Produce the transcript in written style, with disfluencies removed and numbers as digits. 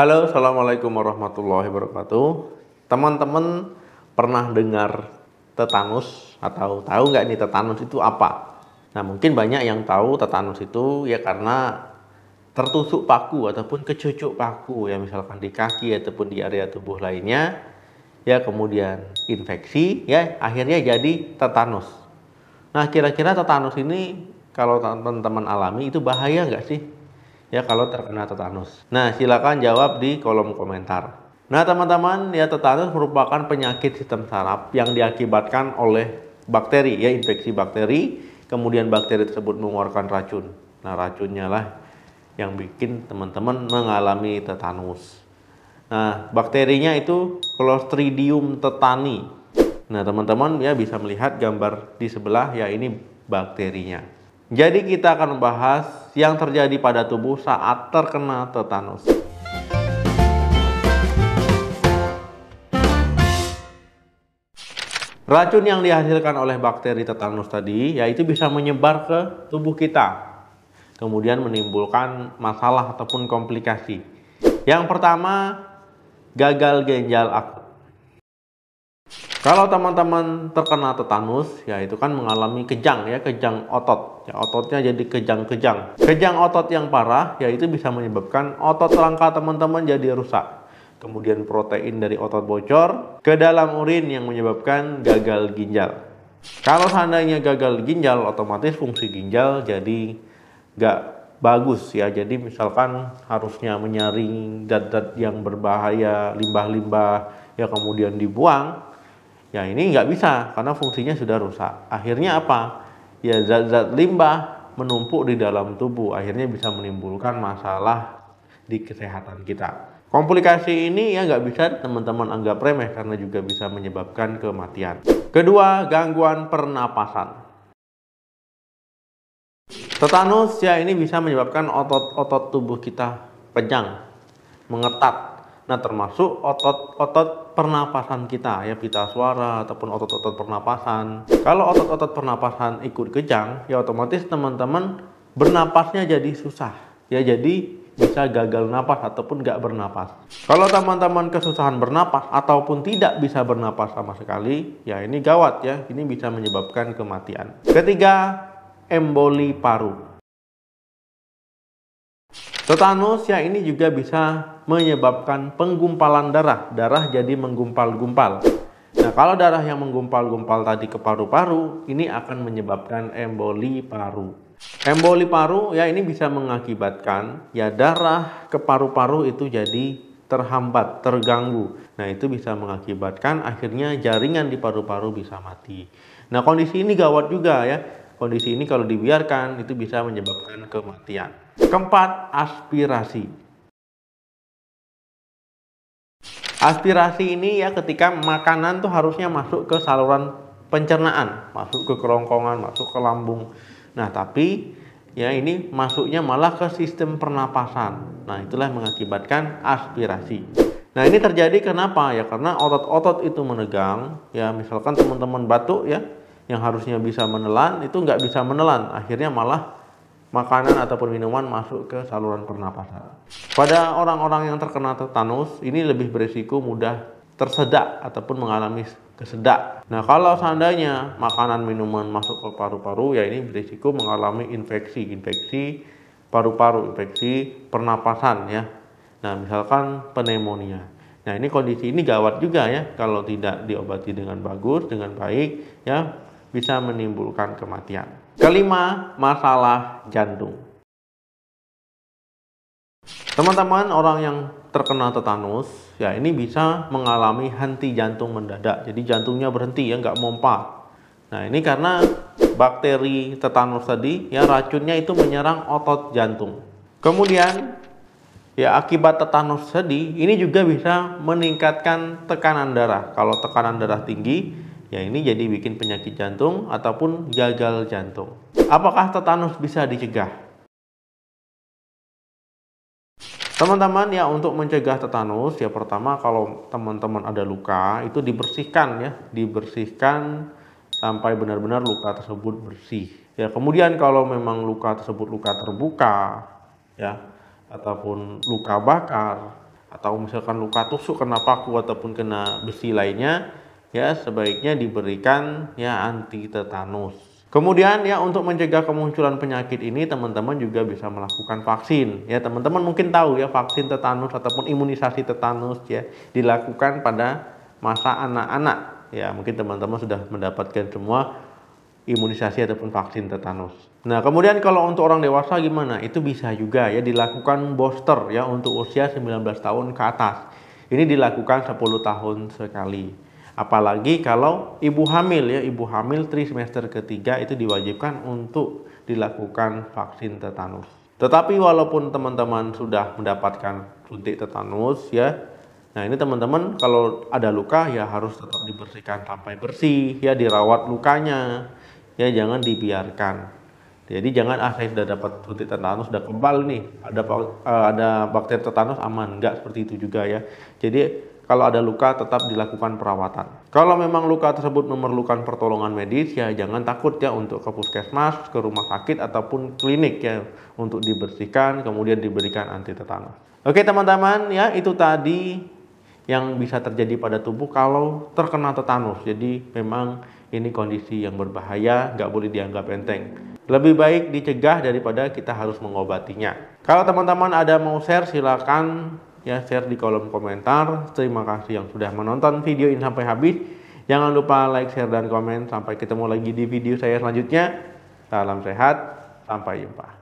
Halo, assalamualaikum warahmatullahi wabarakatuh. Teman-teman pernah dengar tetanus atau tahu nggak nih tetanus itu apa? Nah, mungkin banyak yang tahu tetanus itu ya karena tertusuk paku ataupun kecucuk paku ya, misalkan di kaki ataupun di area tubuh lainnya ya, kemudian infeksi ya, akhirnya jadi tetanus. Nah, kira-kira tetanus ini kalau teman-teman alami itu bahaya nggak sih? Ya, kalau terkena tetanus. Nah, silakan jawab di kolom komentar. Nah, teman-teman, ya tetanus merupakan penyakit sistem saraf yang diakibatkan oleh bakteri, ya infeksi bakteri, kemudian bakteri tersebut mengeluarkan racun. Nah, racunnya lah yang bikin teman-teman mengalami tetanus. Nah, bakterinya itu Clostridium tetani. Nah, teman-teman ya bisa melihat gambar di sebelah, ya ini bakterinya. Jadi kita akan membahas yang terjadi pada tubuh saat terkena tetanus. Racun yang dihasilkan oleh bakteri tetanus tadi, yaitu bisa menyebar ke tubuh kita, kemudian menimbulkan masalah ataupun komplikasi. Yang pertama, gagal ginjal akut. Kalau teman-teman terkena tetanus, ya itu kan mengalami kejang ya, kejang otot. Ya, ototnya jadi kejang-kejang. Kejang otot yang parah, ya itu bisa menyebabkan otot rangka teman-teman jadi rusak. Kemudian protein dari otot bocor ke dalam urin yang menyebabkan gagal ginjal. Kalau seandainya gagal ginjal, otomatis fungsi ginjal jadi nggak bagus ya. Jadi misalkan harusnya menyaring zat-zat yang berbahaya, limbah-limbah, ya kemudian dibuang. Ya ini nggak bisa karena fungsinya sudah rusak. Akhirnya apa? Ya zat-zat limbah menumpuk di dalam tubuh. Akhirnya bisa menimbulkan masalah di kesehatan kita. Komplikasi ini ya nggak bisa teman-teman anggap remeh karena juga bisa menyebabkan kematian. Kedua, gangguan pernapasan. Tetanus ya ini bisa menyebabkan otot-otot tubuh kita pejang, mengetat. Nah, termasuk otot-otot pernapasan kita ya, pita suara ataupun otot-otot pernapasan. Kalau otot-otot pernapasan ikut kejang, ya otomatis teman-teman bernapasnya jadi susah. Ya jadi bisa gagal napas ataupun nggak bernapas. Kalau teman-teman kesusahan bernapas ataupun tidak bisa bernapas sama sekali, ya ini gawat ya. Ini bisa menyebabkan kematian. Ketiga, emboli paru. Tetanus ya ini juga bisa menyebabkan penggumpalan darah. Darah jadi menggumpal-gumpal. Nah, kalau darah yang menggumpal-gumpal tadi ke paru-paru, ini akan menyebabkan emboli paru. Emboli paru ya ini bisa mengakibatkan ya darah ke paru-paru itu jadi terhambat, terganggu. Nah, itu bisa mengakibatkan akhirnya jaringan di paru-paru bisa mati. Nah, kondisi ini gawat juga ya. Kondisi ini kalau dibiarkan itu bisa menyebabkan kematian. Keempat, aspirasi. Aspirasi ini ya ketika makanan tuh harusnya masuk ke saluran pencernaan, masuk ke kerongkongan, masuk ke lambung. Nah, tapi ya ini masuknya malah ke sistem pernapasan. Nah, itulah mengakibatkan aspirasi. Nah, ini terjadi kenapa? Ya karena otot-otot itu menegang. Ya misalkan teman-teman batuk ya, yang harusnya bisa menelan itu nggak bisa menelan. Akhirnya malah makanan ataupun minuman masuk ke saluran pernapasan. Pada orang-orang yang terkena tetanus, ini lebih berisiko mudah tersedak ataupun mengalami kesedak. Nah, kalau seandainya makanan minuman masuk ke paru-paru, ya ini berisiko mengalami infeksi paru-paru, infeksi pernapasan ya. Nah, misalkan pneumonia. Nah, ini kondisi ini gawat juga ya, kalau tidak diobati dengan bagus, dengan baik, ya bisa menimbulkan kematian. Kelima, masalah jantung. Teman-teman, orang yang terkena tetanus, ya ini bisa mengalami henti jantung mendadak. Jadi jantungnya berhenti ya, nggak mompa. Nah, ini karena bakteri tetanus tadi, ya racunnya itu menyerang otot jantung. Kemudian, ya akibat tetanus tadi, ini juga bisa meningkatkan tekanan darah. Kalau tekanan darah tinggi, ya ini jadi bikin penyakit jantung ataupun gagal jantung. Apakah tetanus bisa dicegah? Teman-teman ya untuk mencegah tetanus ya pertama kalau teman-teman ada luka itu dibersihkan ya, dibersihkan sampai benar-benar luka tersebut bersih. Ya kemudian kalau memang luka tersebut luka terbuka ya ataupun luka bakar, atau misalkan luka tusuk kena paku ataupun kena besi lainnya, ya sebaiknya diberikan ya anti tetanus. Kemudian ya untuk mencegah kemunculan penyakit ini teman-teman juga bisa melakukan vaksin. Ya teman-teman mungkin tahu ya vaksin tetanus ataupun imunisasi tetanus ya dilakukan pada masa anak-anak. Ya mungkin teman-teman sudah mendapatkan semua imunisasi ataupun vaksin tetanus. Nah kemudian kalau untuk orang dewasa gimana? Itu bisa juga ya dilakukan booster ya untuk usia 19 tahun ke atas. Ini dilakukan 10 tahun sekali. Apalagi kalau ibu hamil ya, ibu hamil trimester ketiga itu diwajibkan untuk dilakukan vaksin tetanus. Tetapi walaupun teman-teman sudah mendapatkan suntik tetanus ya, nah ini teman-teman kalau ada luka ya harus tetap dibersihkan sampai bersih ya, dirawat lukanya ya, jangan dibiarkan. Jadi jangan saya sudah dapat suntik tetanus sudah kebal nih, ada bakteri tetanus aman, enggak seperti itu juga ya. Jadi kalau ada luka tetap dilakukan perawatan. Kalau memang luka tersebut memerlukan pertolongan medis ya jangan takut ya untuk ke puskesmas, ke rumah sakit ataupun klinik ya untuk dibersihkan kemudian diberikan anti tetanus. Oke teman-teman ya itu tadi yang bisa terjadi pada tubuh kalau terkena tetanus. Jadi memang ini kondisi yang berbahaya, nggak boleh dianggap enteng. Lebih baik dicegah daripada kita harus mengobatinya. Kalau teman-teman ada mau share silakan ya share di kolom komentar. Terima kasih yang sudah menonton video ini sampai habis. Jangan lupa like, share, dan komen. Sampai ketemu lagi di video saya selanjutnya. Salam sehat, sampai jumpa.